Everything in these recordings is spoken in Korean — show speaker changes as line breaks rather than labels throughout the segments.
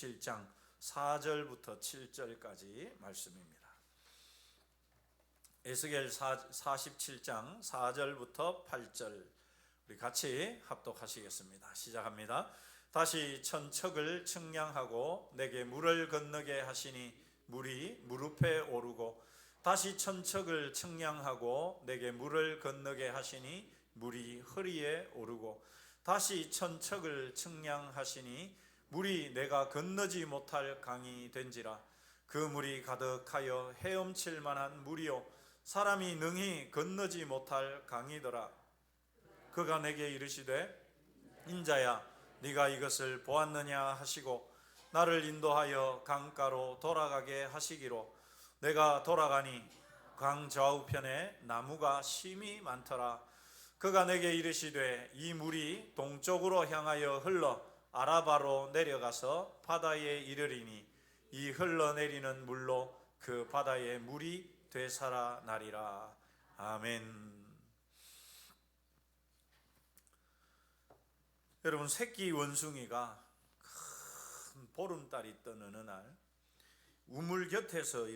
47장 4절부터 7절까지 말씀입니다. 에스겔 47장 4절부터 8절 우리 같이 합독하시겠습니다. 시작합니다. 다시 천척을 측량하고 내게 물을 건너게 하시니 물이 무릎에 오르고, 다시 천척을 측량하고 내게 물을 건너게 하시니 물이 허리에 오르고, 다시 천척을 측량하시니 물이 내가 건너지 못할 강이 된지라. 그 물이 가득하여 헤엄칠 만한 물이요 사람이 능히 건너지 못할 강이더라. 그가 내게 이르시되 인자야, 네가 이것을 보았느냐 하시고 나를 인도하여 강가로 돌아가게 하시기로. 내가 돌아가니 강 좌우편에 나무가 심이 많더라. 그가 내게 이르시되 이 물이 동쪽으로 향하여 흘러 아라바로 내려가서 바다에 이르리니 이 흘러내리는 물로 그 바다의 물이 되살아나리라. 아멘. 여러분, 새끼 원숭이가 큰 보름달이 떠는 어느 날 우물 곁에서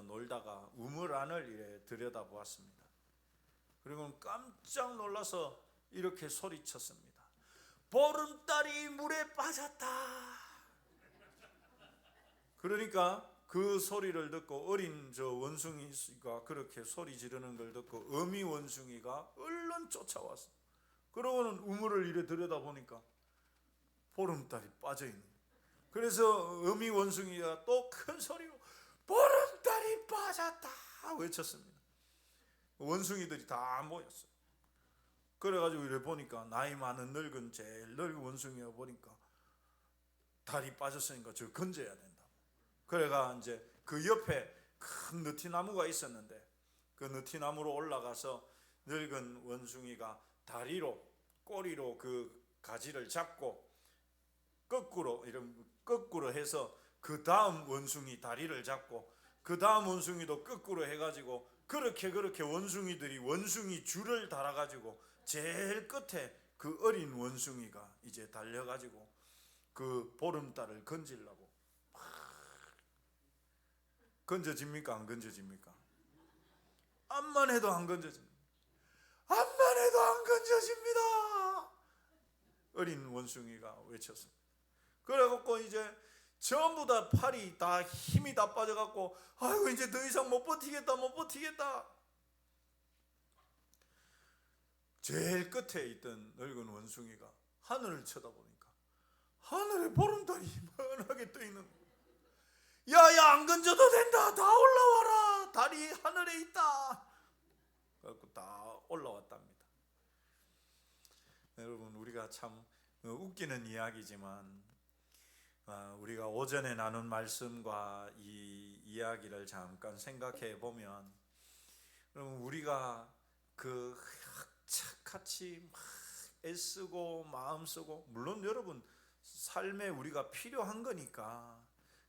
놀다가 우물 안을 이래 들여다보았습니다. 그리고 깜짝 놀라서 이렇게 소리쳤습니다. 보름달이 물에 빠졌다. 그러니까 그 소리를 듣고 어린 저 원숭이가 그렇게 소리 지르는 걸 듣고 어미 원숭이가 얼른 쫓아왔어. 그러고는 우물을 이래 들여다보니까 보름달이 빠져있는 거예요. 그래서 어미 원숭이가 또 큰 소리로 보름달이 빠졌다 외쳤습니다. 원숭이들이 다 모였어요. 그래가지고 이래 보니까 나이 많은 제일 늙은 원숭이가 보니까 달이 빠졌으니까 저 건져야 된다. 그래가 이제 그 옆에 큰 느티나무가 있었는데 그 느티나무로 올라가서 늙은 원숭이가 꼬리로 그 가지를 잡고 거꾸로 해서 그 다음 원숭이 다리를 잡고 그 다음 원숭이도 거꾸로 해가지고 그렇게 원숭이들이 원숭이 줄을 달아가지고 제일 끝에 그 어린 원숭이가 이제 달려가지고 그 보름달을 건지려고 막 건져집니까? 안 건져집니까? 암만 해도 안 건져집니다. 암만 해도 안 건져집니다. 어린 원숭이가 외쳤습니다. 그래갖고 이제 전부 다 팔이 다 힘이 다 빠져갖고 아이고 이제 더 이상 못 버티겠다. 제일 끝에 있던 늙은 원숭이가 하늘을 쳐다보니까 하늘에 보름달이 희망하게 떠있는 거예요. 야야, 안 건져도 된다. 다 올라와라. 달이 하늘에 있다. 그래갖고 다 올라왔답니다. 여러분, 우리가 참 웃기는 이야기지만 우리가 오전에 나눈 말씀과 이 이야기를 잠깐 생각해 보면 여러분, 우리가 그 착같이 막 애쓰고 마음 쓰고, 물론 여러분 삶에 우리가 필요한 거니까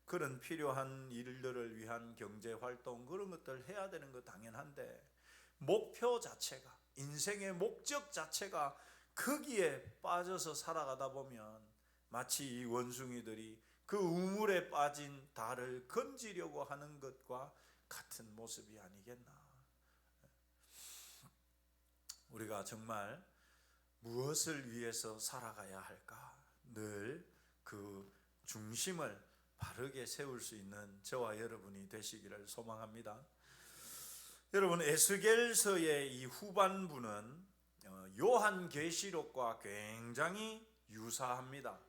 그런 필요한 일들을 위한 경제활동 그런 것들 해야 되는 거 당연한데, 목표 자체가, 인생의 목적 자체가 거기에 빠져서 살아가다 보면 마치 이 원숭이들이 그 우물에 빠진 달을 건지려고 하는 것과 같은 모습이 아니겠나. 우리가 정말 무엇을 위해서 살아가야 할까? 늘 그 중심을 바르게 세울 수 있는 저와 여러분이 되시기를 소망합니다. 여러분, 에스겔서의 이 후반부는 요한계시록과 굉장히 유사합니다.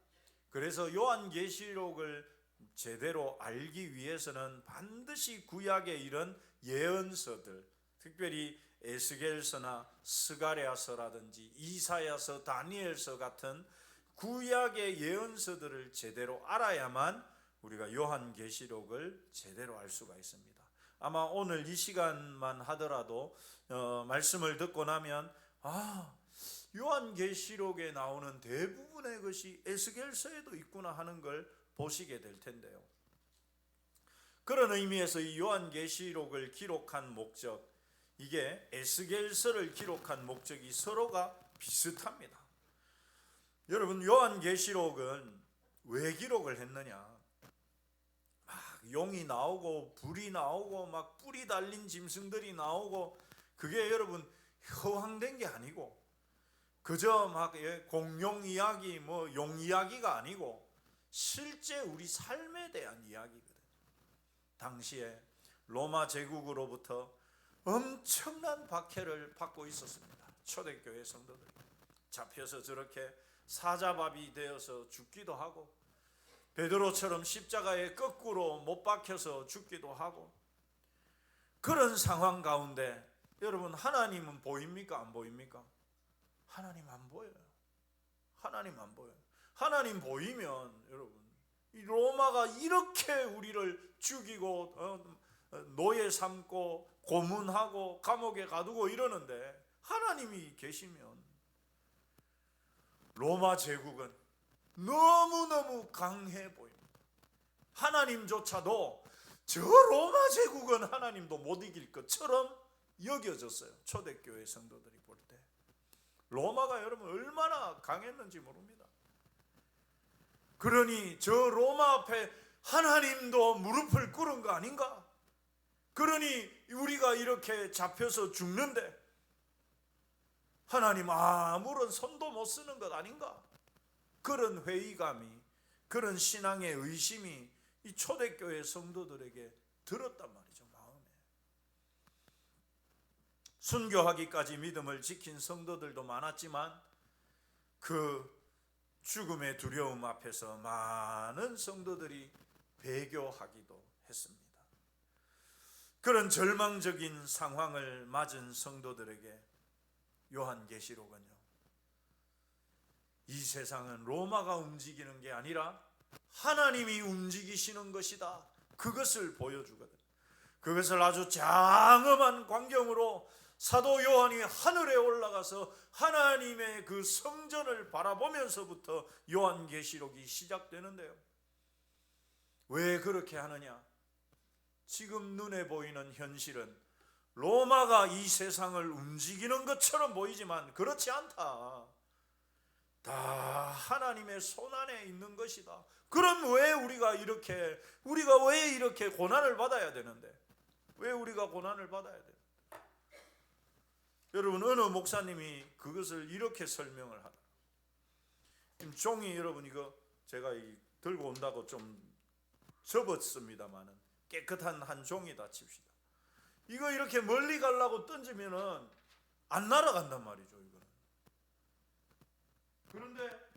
그래서 요한계시록을 제대로 알기 위해서는 반드시 구약의 이런 예언서들, 특별히 에스겔서나 스가랴서라든지 이사야서, 다니엘서 같은 구약의 예언서들을 제대로 알아야만 우리가 요한계시록을 제대로 알 수가 있습니다. 아마 오늘 이 시간만 하더라도 말씀을 듣고 나면 요한계시록에 나오는 대부분의 것이 에스겔서에도 있구나 하는 걸 보시게 될 텐데요. 그런 의미에서 이 요한계시록을 기록한 목적, 이게 에스겔서를 기록한 목적이 서로가 비슷합니다. 여러분, 요한계시록은 왜 기록을 했느냐? 막 용이 나오고 불이 나오고 막 뿔이 달린 짐승들이 나오고, 그게 여러분 허황된 게 아니고 그저 막 공룡 이야기 뭐 용 이야기가 아니고 실제 우리 삶에 대한 이야기거든. 당시에 로마 제국으로부터 엄청난 박해를 받고 있었습니다. 초대교회 성도들이 잡혀서 저렇게 사자밥이 되어서 죽기도 하고, 베드로처럼 십자가에 거꾸로 못 박혀서 죽기도 하고, 그런 상황 가운데 여러분 하나님은 보입니까? 안 보입니까? 하나님 안 보여요. 하나님 안 보여요. 하나님 보이면 여러분, 이 로마가 이렇게 우리를 죽이고 노예 삼고 고문하고 감옥에 가두고 이러는데, 하나님이 계시면 로마 제국은 너무너무 강해 보입니다. 하나님조차도 저 로마 제국은 하나님도 못 이길 것처럼 여겨졌어요. 초대교회 성도들이 볼 때 로마가 여러분 얼마나 강했는지 모릅니다. 그러니 저 로마 앞에 하나님도 무릎을 꿇은 거 아닌가? 그러니 우리가 이렇게 잡혀서 죽는데 하나님 아무런 손도 못 쓰는 것 아닌가? 그런 회의감이, 그런 신앙의 의심이 이 초대교회 성도들에게 들었단 말이죠. 마음에. 순교하기까지 믿음을 지킨 성도들도 많았지만 그 죽음의 두려움 앞에서 많은 성도들이 배교하기도 했습니다. 그런 절망적인 상황을 맞은 성도들에게 요한계시록은요, 이 세상은 로마가 움직이는 게 아니라 하나님이 움직이시는 것이다, 그것을 보여주거든. 그것을 아주 장엄한 광경으로 사도 요한이 하늘에 올라가서 하나님의 그 성전을 바라보면서부터 요한계시록이 시작되는데요. 왜 그렇게 하느냐? 지금 눈에 보이는 현실은 로마가 이 세상을 움직이는 것처럼 보이지만 그렇지 않다. 다 하나님의 손안에 있는 것이다. 그럼 왜 우리가 왜 이렇게 고난을 받아야 되는데? 왜 우리가 고난을 받아야 되는데? 여러분, 어느 목사님이 그것을 이렇게 설명을 하더라. 지금 종이, 여러분 이거 제가 들고 온다고 좀 접었습니다만은 깨끗한 한 종이다 칩시다. 이거 이렇게 멀리 가려고 던지면은 안 날아간단 말이죠, 이거는. 그런데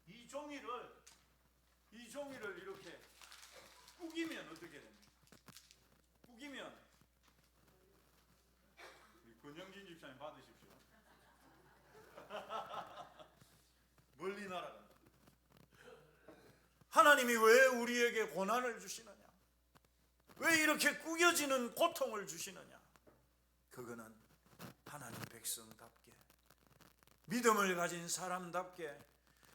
이 종이를 이렇게 꾸기면 어떻게 됩니까? 꾸기면, 권영진 집사님 받으십시오. 멀리 날아간다. 하나님이 왜 우리에게 고난을 주시느냐? 왜 이렇게 꾸겨지는 고통을 주시느냐? 그거는 하나님 백성답게, 믿음을 가진 사람답게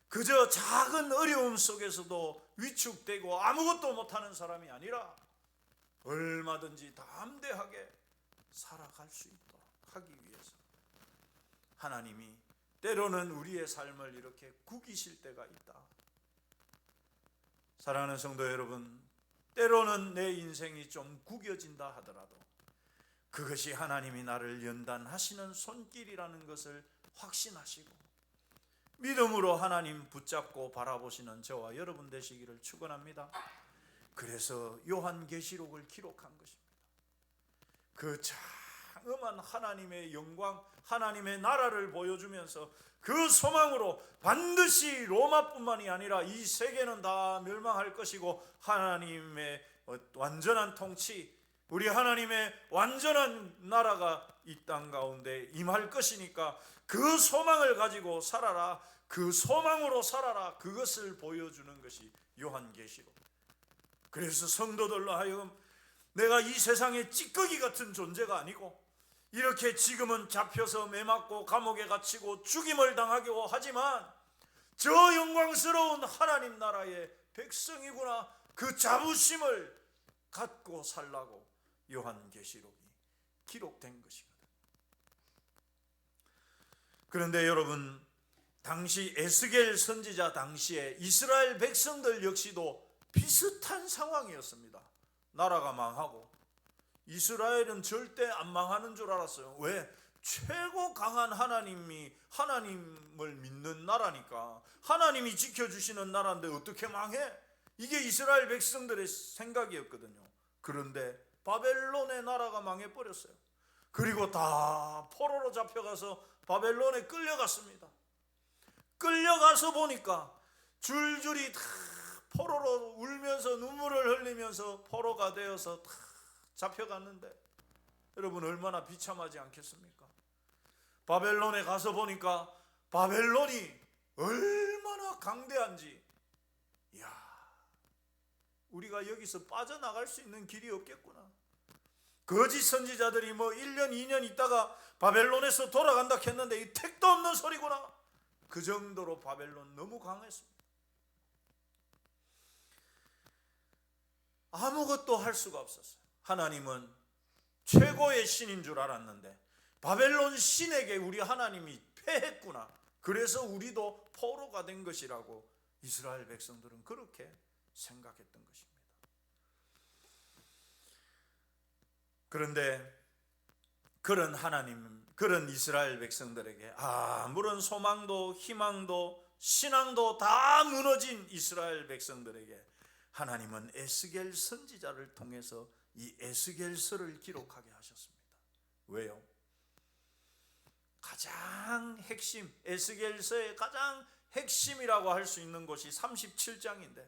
그저 작은 어려움 속에서도 위축되고 아무것도 못하는 사람이 아니라 얼마든지 담대하게 살아갈 수 있도록 하기 위해서 하나님이 때로는 우리의 삶을 이렇게 구기실 때가 있다. 사랑하는 성도 여러분, 때로는 내 인생이 좀 구겨진다 하더라도 그것이 하나님이 나를 연단하시는 손길이라는 것을 확신하시고 믿음으로 하나님 붙잡고 바라보시는 저와 여러분 되시기를 축원합니다. 그래서 요한계시록을 기록한 것입니다. 그 장엄한 하나님의 영광, 하나님의 나라를 보여주면서 그 소망으로 반드시 로마뿐만이 아니라 이 세계는 다 멸망할 것이고 하나님의 완전한 통치, 우리 하나님의 완전한 나라가 이 땅 가운데 임할 것이니까 그 소망을 가지고 살아라, 그 소망으로 살아라, 그것을 보여주는 것이 요한계시록. 그래서 성도들로 하여금 내가 이 세상의 찌꺼기 같은 존재가 아니고 이렇게 지금은 잡혀서 매맞고 감옥에 갇히고 죽임을 당하기도 하지만 저 영광스러운 하나님 나라의 백성이구나, 그 자부심을 갖고 살라고 요한계시록이 기록된 것이거든. 그런데 여러분, 당시 에스겔 선지자 당시에 이스라엘 백성들 역시도 비슷한 상황이었습니다. 나라가 망하고 이스라엘은 절대 안 망하는 줄 알았어요. 왜? 최고 강한 하나님을 믿는 나라니까. 하나님이 지켜주시는 나라인데 어떻게 망해? 이게 이스라엘 백성들의 생각이었거든요. 그런데 바벨론의 나라가 망해버렸어요. 그리고 다 포로로 잡혀가서 바벨론에 끌려갔습니다. 끌려가서 보니까 줄줄이 다 포로로 울면서 눈물을 흘리면서 포로가 되어서 다 잡혀갔는데 여러분 얼마나 비참하지 않겠습니까? 바벨론에 가서 보니까 바벨론이 얼마나 강대한지, 이야, 우리가 여기서 빠져나갈 수 있는 길이 없겠구나. 거짓 선지자들이 1년 2년 있다가 바벨론에서 돌아간다 했는데 이 택도 없는 소리구나. 그 정도로 바벨론 너무 강했습니다. 아무것도 할 수가 없었어요. 하나님은 최고의 신인 줄 알았는데 바벨론 신에게 우리 하나님이 패했구나. 그래서 우리도 포로가 된 것이라고 이스라엘 백성들은 그렇게 생각했던 것입니다. 그런데 그런 하나님, 그런 이스라엘 백성들에게 아무런 소망도 희망도 신앙도 다 무너진 이스라엘 백성들에게 하나님은 에스겔 선지자를 통해서 이 에스겔서를 기록하게 하셨습니다. 왜요? 가장 핵심, 에스겔서의 가장 핵심이라고 할 수 있는 곳이 37장인데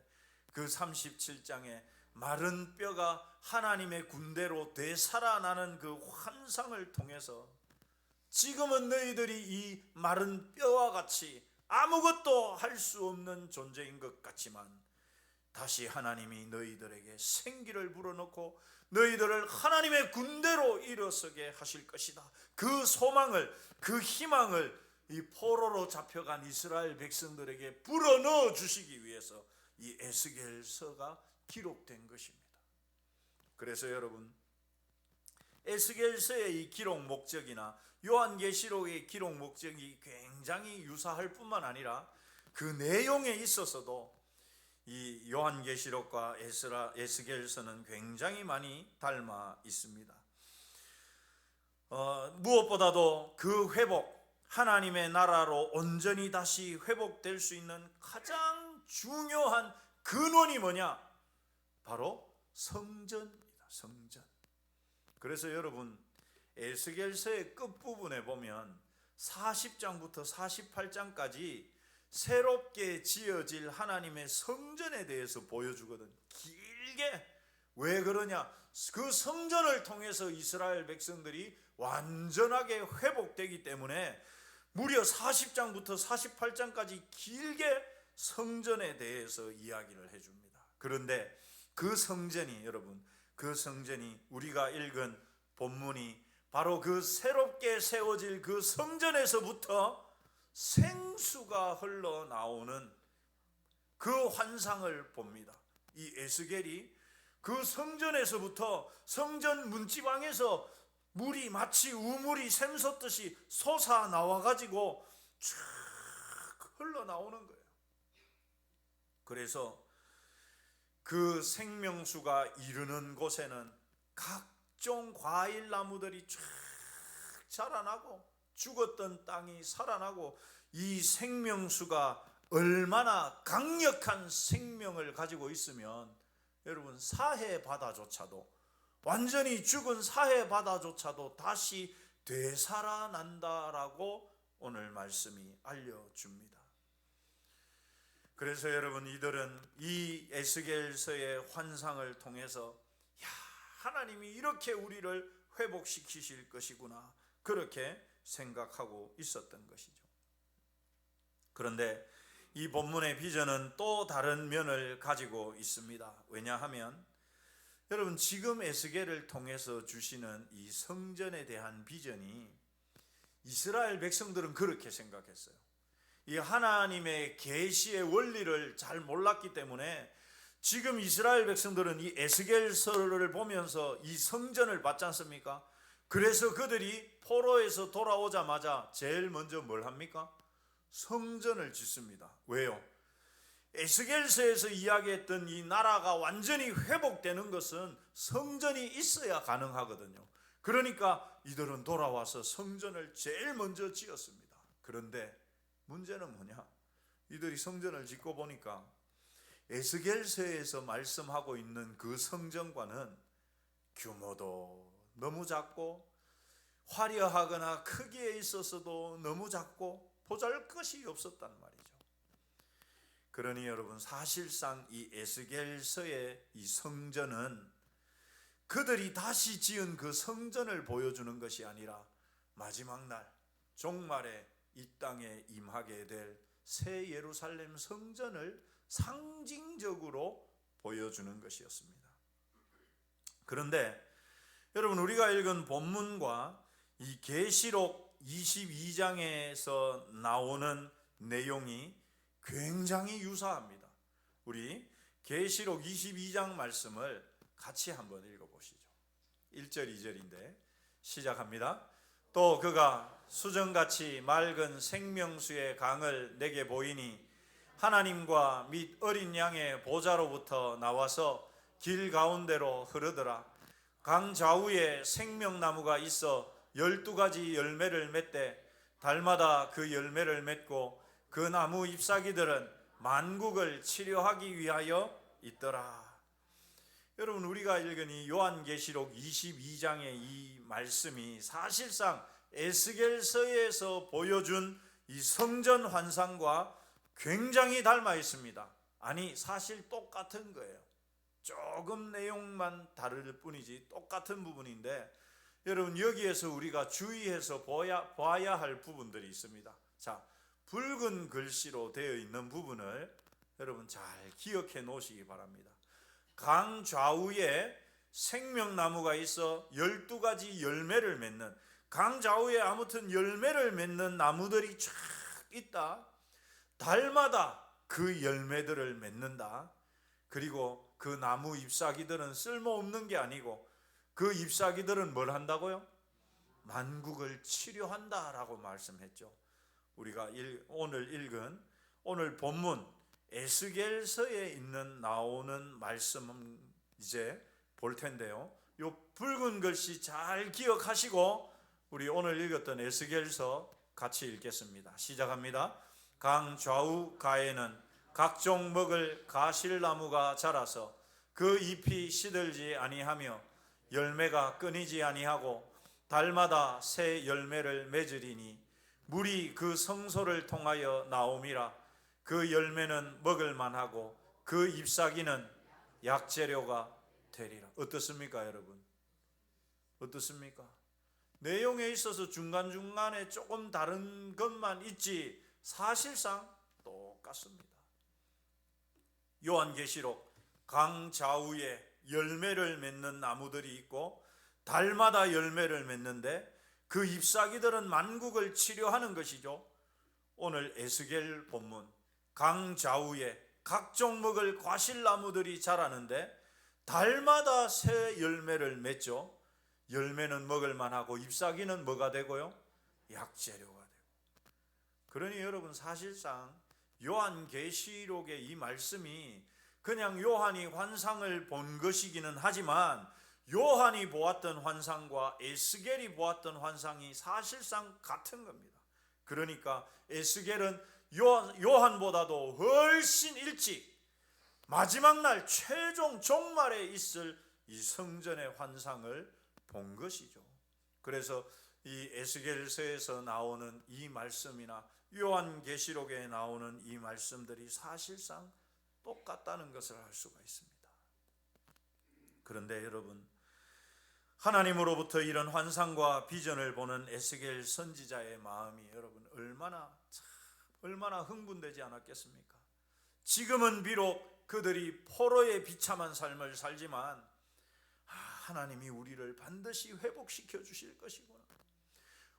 그 37장에 마른 뼈가 하나님의 군대로 되살아나는 그 환상을 통해서 지금은 너희들이 이 마른 뼈와 같이 아무것도 할 수 없는 존재인 것 같지만 다시 하나님이 너희들에게 생기를 불어넣고 너희들을 하나님의 군대로 일어서게 하실 것이다. 그 소망을, 그 희망을 이 포로로 잡혀간 이스라엘 백성들에게 불어넣어 주시기 위해서 이 에스겔서가 기록된 것입니다. 그래서 여러분, 에스겔서의 이 기록 목적이나 요한계시록의 기록 목적이 굉장히 유사할 뿐만 아니라 그 내용에 있어서도 이 요한계시록과 에스겔서는 굉장히 많이 닮아 있습니다. 무엇보다도 그 회복, 하나님의 나라로 온전히 다시 회복될 수 있는 가장 중요한 근원이 뭐냐? 바로 성전입니다. 성전. 그래서 여러분, 에스겔서의 끝부분에 보면 40장부터 48장까지 새롭게 지어질 하나님의 성전에 대해서 보여주거든. 길게. 왜 그러냐? 그 성전을 통해서 이스라엘 백성들이 완전하게 회복되기 때문에 무려 40장부터 48장까지 길게 성전에 대해서 이야기를 해줍니다. 그런데 그 성전이, 여러분, 그 성전이 우리가 읽은 본문이 바로 그 새롭게 세워질 그 성전에서부터 생수가 흘러나오는 그 환상을 봅니다. 이 에스겔이 그 성전에서부터 성전 문지방에서 물이 마치 우물이 샘솟듯이 솟아나와가지고 쫙 흘러나오는 거예요. 그래서 그 생명수가 이르는 곳에는 각종 과일나무들이 쫙 자라나고 죽었던 땅이 살아나고 이 생명수가 얼마나 강력한 생명을 가지고 있으면 여러분 사해 바다조차도 완전히 죽은 사해 바다조차도 다시 되살아난다라고 오늘 말씀이 알려줍니다. 그래서 여러분, 이들은 이 에스겔서의 환상을 통해서 하나님이 이렇게 우리를 회복시키실 것이구나, 그렇게 생각하고 있었던 것이죠. 그런데 이 본문의 비전은 또 다른 면을 가지고 있습니다. 왜냐하면 여러분, 지금 에스겔을 통해서 주시는 이 성전에 대한 비전이 이스라엘 백성들은 그렇게 생각했어요. 이 하나님의 계시의 원리를 잘 몰랐기 때문에 지금 이스라엘 백성들은 이 에스겔서를 보면서 이 성전을 봤지 않습니까? 그래서 그들이 포로에서 돌아오자마자 제일 먼저 뭘 합니까? 성전을 짓습니다. 왜요? 에스겔서에서 이야기했던 이 나라가 완전히 회복되는 것은 성전이 있어야 가능하거든요. 그러니까 이들은 돌아와서 성전을 제일 먼저 지었습니다. 그런데 문제는 뭐냐? 이들이 성전을 짓고 보니까 에스겔서에서 말씀하고 있는 그 성전과는 규모도 너무 작고 화려하거나 크기에 있어서도 너무 작고 보잘것이 없었단 말이죠. 그러니 여러분, 사실상 이 에스겔서의 이 성전은 그들이 다시 지은 그 성전을 보여주는 것이 아니라 마지막 날 종말에 이 땅에 임하게 될 새 예루살렘 성전을 상징적으로 보여주는 것이었습니다. 그런데 여러분, 우리가 읽은 본문과 이 계시록 22장에서 나오는 내용이 굉장히 유사합니다. 우리 계시록 22장 말씀을 같이 한번 읽어보시죠. 1절 2절인데 시작합니다. 또 그가 수정같이 맑은 생명수의 강을 내게 보이니 하나님과 및 어린 양의 보좌로부터 나와서 길 가운데로 흐르더라. 강 좌우에 생명나무가 있어 12가지 열매를 맺되 달마다 그 열매를 맺고 그 나무 잎사귀들은 만국을 치료하기 위하여 있더라. 여러분, 우리가 읽은 이 요한계시록 22장의 이 말씀이 사실상 에스겔서에서 보여준 이 성전 환상과 굉장히 닮아 있습니다. 아니, 사실 똑같은 거예요. 조금 내용만 다를 뿐이지 똑같은 부분인데, 여러분, 여기에서 우리가 주의해서 봐야 할 부분들이 있습니다. 자, 붉은 글씨로 되어 있는 부분을 여러분 잘 기억해 놓으시기 바랍니다. 강 좌우에 생명나무가 있어 12가지 열매를 맺는, 강 좌우에 아무튼 열매를 맺는 나무들이 쫙 있다. 달마다 그 열매들을 맺는다. 그리고 그 나무 잎사귀들은 쓸모없는 게 아니고 그 잎사귀들은 뭘 한다고요? 만국을 치료한다라고 말씀했죠. 우리가 오늘 읽은 오늘 본문 에스겔서에 나오는 말씀은 이제 볼 텐데요. 이 붉은 글씨 잘 기억하시고 우리 오늘 읽었던 에스겔서 같이 읽겠습니다. 시작합니다. 강 좌우 가에는 각종 먹을 가실나무가 자라서 그 잎이 시들지 아니하며 열매가 끊이지 아니하고 달마다 새 열매를 맺으리니 물이 그 성소를 통하여 나옴이라. 그 열매는 먹을 만하고 그 잎사귀는 약재료가 되리라. 어떻습니까, 여러분? 어떻습니까? 내용에 있어서 중간중간에 조금 다른 것만 있지 사실상 똑같습니다. 요한계시록 강 좌우에 열매를 맺는 나무들이 있고 달마다 열매를 맺는데 그 잎사귀들은 만국을 치료하는 것이죠. 오늘 에스겔 본문 강 좌우에 각종 먹을 과실나무들이 자라는데 달마다 새 열매를 맺죠. 열매는 먹을 만하고 잎사귀는 뭐가 되고요? 약재료가 되고. 그러니 여러분, 사실상 요한계시록의 이 말씀이 그냥 요한이 환상을 본 것이기는 하지만 요한이 보았던 환상과 에스겔이 보았던 환상이 사실상 같은 겁니다. 그러니까 에스겔은 요한보다도 훨씬 일찍 마지막 날 최종 종말에 있을 이 성전의 환상을 본 것이죠. 그래서 이 에스겔서에서 나오는 이 말씀이나 요한계시록에 나오는 이 말씀들이 사실상 똑같다는 것을 알 수가 있습니다. 그런데 여러분, 하나님으로부터 이런 환상과 비전을 보는 에스겔 선지자의 마음이 여러분 얼마나 흥분되지 않았겠습니까? 지금은 비록 그들이 포로의 비참한 삶을 살지만 하나님이 우리를 반드시 회복시켜 주실 것이구나.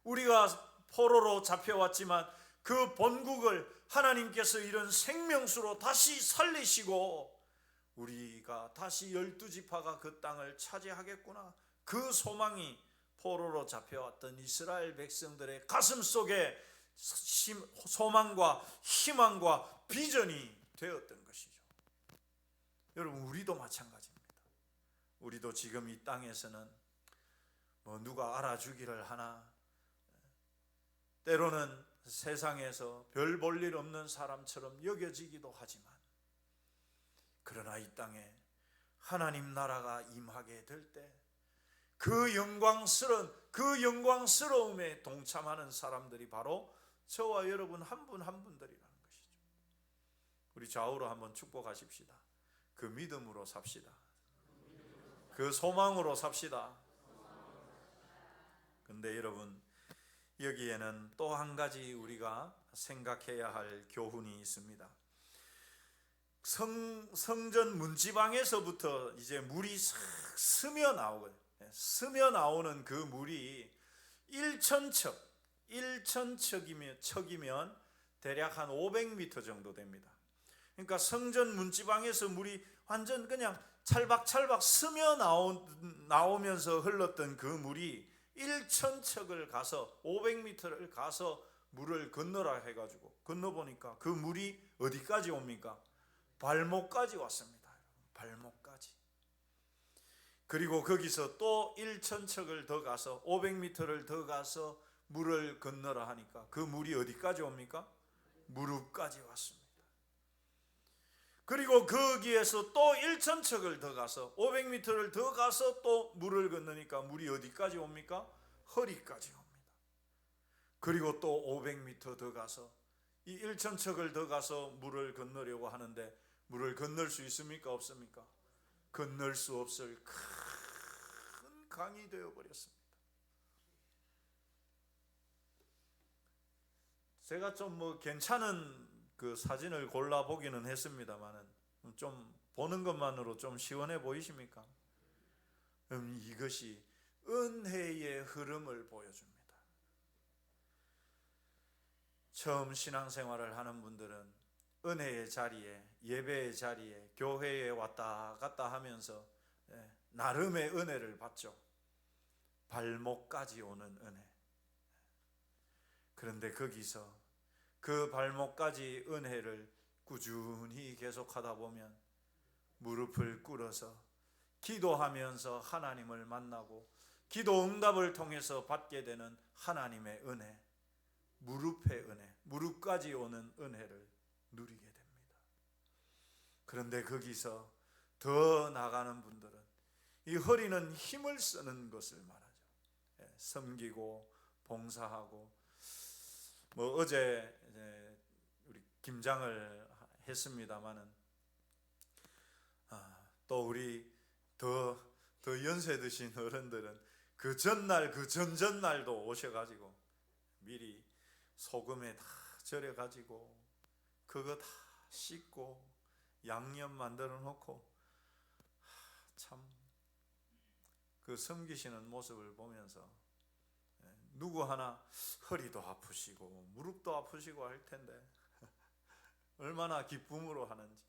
우리가 포로로 잡혀왔지만 그 본국을 하나님께서 이런 생명수로 다시 살리시고 우리가 다시 12지파가 그 땅을 차지하겠구나. 그 소망이 포로로 잡혀왔던 이스라엘 백성들의 가슴 속에 소망과 희망과 비전이 되었던 것이죠. 여러분, 우리도 마찬가지입니다. 우리도 지금 이 땅에서는 누가 알아주기를 하나, 때로는 세상에서 별 볼 일 없는 사람처럼 여겨지기도 하지만, 그러나 이 땅에 하나님 나라가 임하게 될 때 그 영광스러움에 동참하는 사람들이 바로 저와 여러분 한 분 한 분들이라는 것이죠. 우리 좌우로 한번 축복하십시다. 그 믿음으로 삽시다. 그 소망으로 삽시다. 근데 여러분, 여기에는 또 한 가지 우리가 생각해야 할 교훈이 있습니다. 성전 문지방에서부터 이제 물이 싹 스며 나오거든요. 스며 나오는 그 물이 1,000척이면 대략 한 500m 정도 됩니다. 그러니까 성전 문지방에서 물이 완전 그냥 찰박찰박 스며 나오면서 흘렀던 그 물이 1,000척을 가서 500m를 가서 물을 건너라 해가지고 건너보니까 그 물이 어디까지 옵니까? 발목까지 왔습니다. 발목까지. 그리고 거기서 또 1,000척을 더 가서 500m를 더 가서 물을 건너라 하니까 그 물이 어디까지 옵니까? 무릎까지 왔습니다. 그리고 거기에서 또 1,000척을 더 가서 500m를 더 가서 또 물을 건너니까 물이 어디까지 옵니까? 허리까지 옵니다. 그리고 또 500m 더 가서 이 1,000척을 더 가서 물을 건너려고 하는데 물을 건널 수 있습니까? 없습니까? 건널 수 없을 큰 강이 되어버렸습니다. 제가 좀 괜찮은 그 사진을 골라보기는 했습니다만은 좀 보는 것만으로 좀 시원해 보이십니까? 이것이 은혜의 흐름을 보여줍니다. 처음 신앙생활을 하는 분들은 은혜의 자리에, 예배의 자리에, 교회에 왔다 갔다 하면서 나름의 은혜를 받죠. 발목까지 오는 은혜. 그런데 거기서 그 발목까지 은혜를 꾸준히 계속하다 보면 무릎을 꿇어서 기도하면서 하나님을 만나고 기도 응답을 통해서 받게 되는 하나님의 은혜, 무릎의 은혜, 무릎까지 오는 은혜를 누리게 됩니다. 그런데 거기서 더 나가는 분들은 이 허리는 힘을 쓰는 것을 말하죠. 섬기고 봉사하고 어제 우리 김장을 했습니다마는 또 우리 더 연세 드신 어른들은 그 전날 그 전전날도 오셔가지고 미리 소금에 다 절여가지고 그거 다 씻고 양념 만들어 놓고 참 그 섬기시는 모습을 보면서 누구 하나 허리도 아프시고 무릎도 아프시고 할 텐데 얼마나 기쁨으로 하는지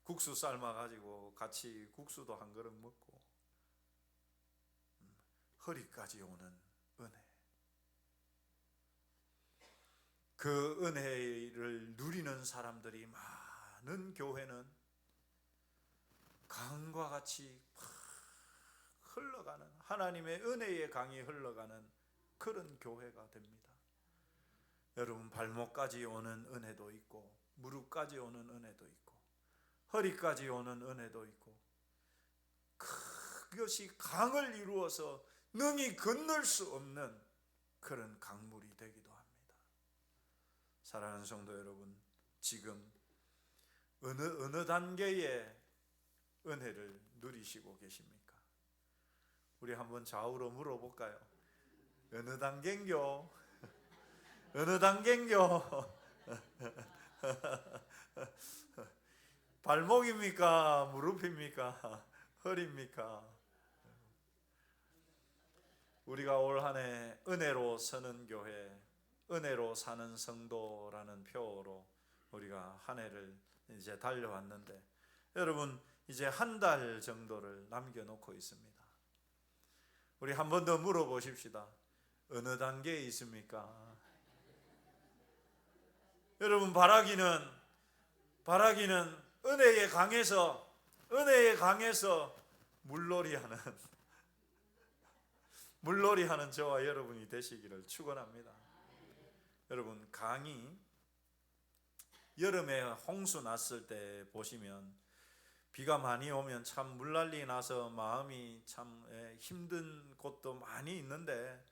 국수 삶아가지고 같이 국수도 한 그릇 먹고 허리까지 오는 은혜, 그 은혜를 누리는 사람들이 많은 교회는 강과 같이 흘러가는 하나님의 은혜의 강이 흘러가는 그런 교회가 됩니다. 여러분, 발목까지 오는 은혜도 있고 무릎까지 오는 은혜도 있고 허리까지 오는 은혜도 있고 그것이 강을 이루어서 능히 건널 수 없는 그런 강물이 되기도 합니다. 사랑하는 성도 여러분, 지금 어느 단계의 은혜를 누리시고 계십니까? 우리 한번 좌우로 물어볼까요? 어느 단계인겨? 어느 단계인겨? 발목입니까? 무릎입니까? 허리입니까? 우리가 올 한 해 은혜로 서는 교회, 은혜로 사는 성도라는 표어로 우리가 한 해를 이제 달려왔는데, 여러분 이제 한 달 정도를 남겨놓고 있습니다. 우리 한 번 더 물어보십시다. 어느 단계에 있습니까? 여러분 바라기는 은혜에 강해서 물놀이하는 저와 여러분이 되시기를 축원합니다. 여러분 강이 여름에 홍수 났을 때 보시면 비가 많이 오면 참 물난리 나서 마음이 참 힘든 곳도 많이 있는데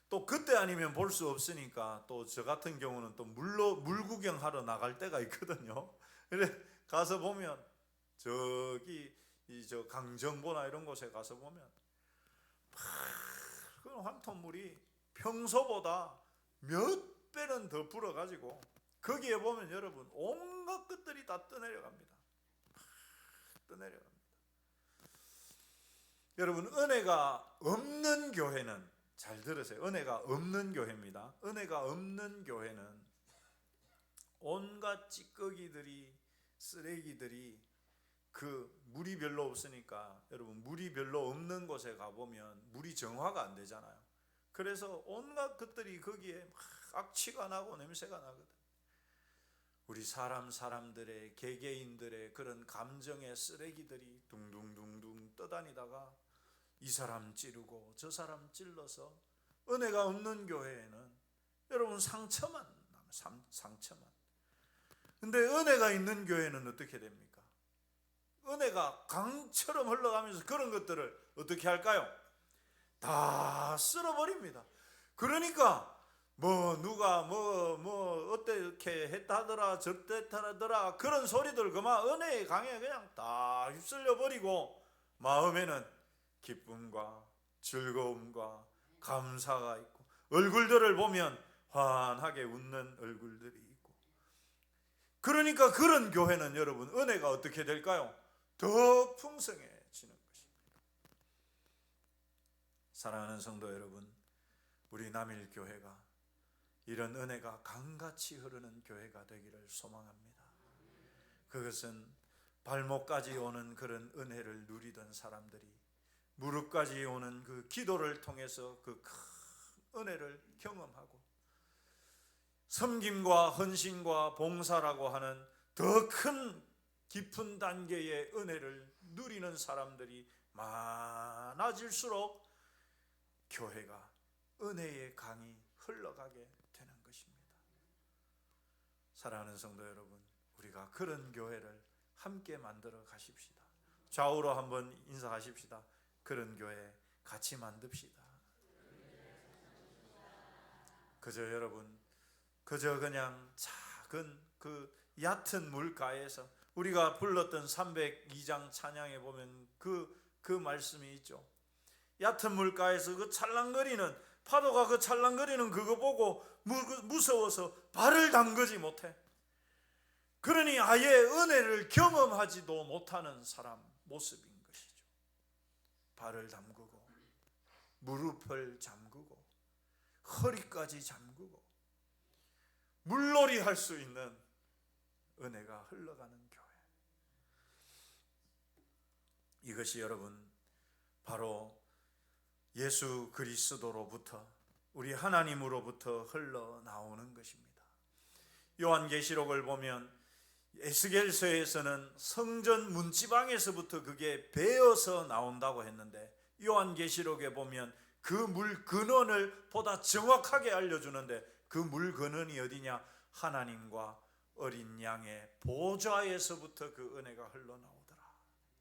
또 그때 아니면 볼 수 없으니까 또 저 같은 경우는 또 물 구경하러 나갈 때가 있거든요. 그래 가서 보면 저기 저 강정보나 이런 곳에 가서 보면 그 황토물이 평소보다 몇 배는 더 불어가지고 거기에 보면 여러분 온갖 것들이 다 떠내려갑니다. 여러분 은혜가 없는 교회는 잘 들으세요. 은혜가 없는 교회입니다. 은혜가 없는 교회는 온갖 찌꺼기들이 쓰레기들이 그 물이 별로 없으니까 여러분 물이 별로 없는 곳에 가보면 물이 정화가 안 되잖아요. 그래서 온갖 것들이 거기에 막 악취가 나고 냄새가 나거든. 우리 사람들의 개개인들의 그런 감정의 쓰레기들이 둥둥둥둥 떠다니다가 이 사람 찌르고 저 사람 찔러서 은혜가 없는 교회에는 여러분 상처만. 근데 은혜가 있는 교회는 어떻게 됩니까? 은혜가 강처럼 흘러가면서 그런 것들을 어떻게 할까요? 다 쓸어버립니다. 그러니까 누가 어떻게 했다더라 저랬다더라 그런 소리들 그만 은혜의 강에 그냥 다 휩쓸려 버리고 마음에는 기쁨과 즐거움과 감사가 있고 얼굴들을 보면 환하게 웃는 얼굴들이 있고 그러니까 그런 교회는 여러분 은혜가 어떻게 될까요? 더 풍성해지는 것입니다. 사랑하는 성도 여러분, 우리 남일교회가 이런 은혜가 강같이 흐르는 교회가 되기를 소망합니다. 그것은 발목까지 오는 그런 은혜를 누리던 사람들이 무릎까지 오는 그 기도를 통해서 그 큰 은혜를 경험하고 섬김과 헌신과 봉사라고 하는 더 큰 깊은 단계의 은혜를 누리는 사람들이 많아질수록 교회가 은혜의 강이 흘러가게 되는 것입니다. 사랑하는 성도 여러분, 우리가 그런 교회를 함께 만들어 가십시다. 좌우로 한번 인사하십시다. 그런 교회 같이 만듭시다. 그저 그냥 작은 그 얕은 물가에서 우리가 불렀던 302장 찬양에 보면 그 말씀이 있죠. 얕은 물가에서 그 찰랑거리는 파도가 그 찰랑거리는 그거 보고 무서워서 발을 담그지 못해. 그러니 아예 은혜를 경험하지도 못하는 사람 모습인 것이죠. 발을 담그고 무릎을 잠그고 허리까지 잠그고 물놀이 할 수 있는 은혜가 흘러가는 교회. 이것이 여러분 바로 예수 그리스도로부터 우리 하나님으로부터 흘러나오는 것입니다. 요한계시록을 보면 에스겔서에서는 성전 문지방에서부터 그게 배어서 나온다고 했는데 요한계시록에 보면 그 물 근원을 보다 정확하게 알려주는데 그 물 근원이 어디냐? 하나님과 어린 양의 보좌에서부터 그 은혜가 흘러나오더라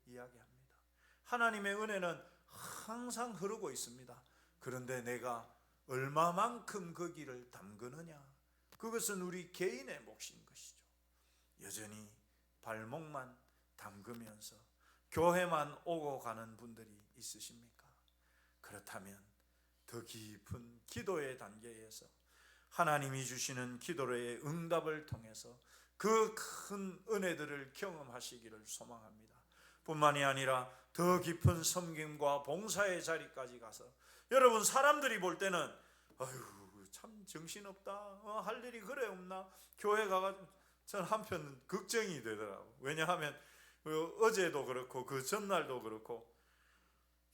이야기합니다. 하나님의 은혜는 항상 흐르고 있습니다. 그런데 내가 얼마만큼 거기를 담그느냐? 그것은 우리 개인의 몫인 것이죠. 여전히 발목만 담그면서 교회만 오고 가는 분들이 있으십니까? 그렇다면 더 깊은 기도의 단계에서 하나님이 주시는 기도의 응답을 통해서 그 큰 은혜들을 경험하시기를 소망합니다. 뿐만이 아니라 더 깊은 섬김과 봉사의 자리까지 가서 여러분 사람들이 볼 때는 아유 참 정신없다, 할 일이 그래 없나? 교회 가가지고 전 한편 걱정이 되더라고. 왜냐하면 어제도 그렇고 그 전날도 그렇고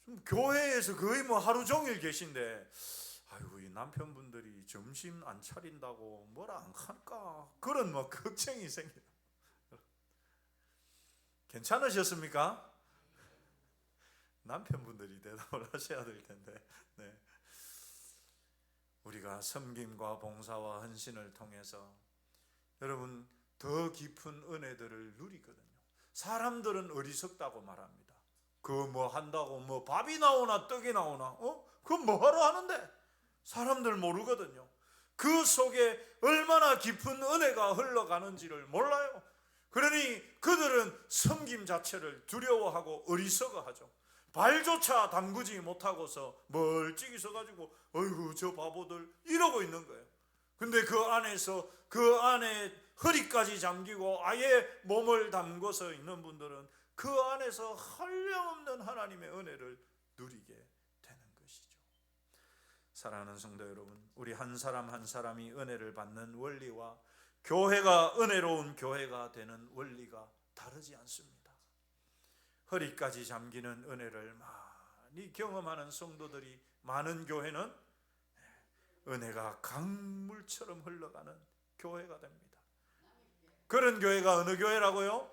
좀 교회에서 거의 하루 종일 계신데 아이고 이 남편분들이 점심 안 차린다고 뭐라 안 할까 그런 뭐 걱정이 생겨요. 괜찮으셨습니까? 남편분들이 대답을 하셔야 될 텐데. 네. 우리가 섬김과 봉사와 헌신을 통해서 여러분 더 깊은 은혜들을 누리거든요. 사람들은 어리석다고 말합니다. 그거 뭐 한다고 뭐 밥이 나오나 떡이 나오나 그거 뭐하러 하는데? 사람들 모르거든요. 그 속에 얼마나 깊은 은혜가 흘러가는지를 몰라요. 그러니 그들은 섬김 자체를 두려워하고 어리석어하죠. 발조차 담그지 못하고서 멀찍이 서가지고 어이구 저 바보들 이러고 있는 거예요. 근데 그 안에서 그 안에 허리까지 잠기고 아예 몸을 담궈서 있는 분들은 그 안에서 한량없는 하나님의 은혜를 누리게 되는 것이죠. 사랑하는 성도 여러분, 우리 한 사람 한 사람이 은혜를 받는 원리와 교회가 은혜로운 교회가 되는 원리가 다르지 않습니다. 허리까지 잠기는 은혜를 많이 경험하는 성도들이 많은 교회는 은혜가 강물처럼 흘러가는 교회가 됩니다. 그런 교회가 어느 교회라고요?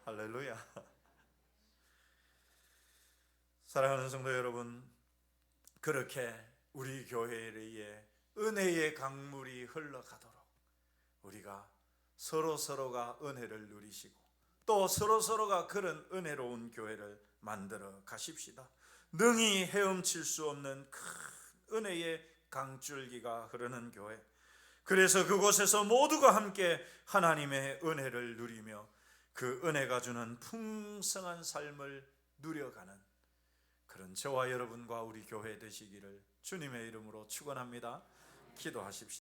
할렐루야. 사랑하는 성도 여러분, 그렇게 우리 교회에 은혜의 강물이 흘러가도록 우리가 서로가 은혜를 누리시고 또 서로가 그런 은혜로운 교회를 만들어 가십시다. 능히 헤엄칠 수 없는 큰 은혜의 강줄기가 흐르는 교회, 그래서 그곳에서 모두가 함께 하나님의 은혜를 누리며 그 은혜가 주는 풍성한 삶을 누려가는 그런 저와 여러분과 우리 교회 되시기를 주님의 이름으로 축원합니다. 기도하십시다.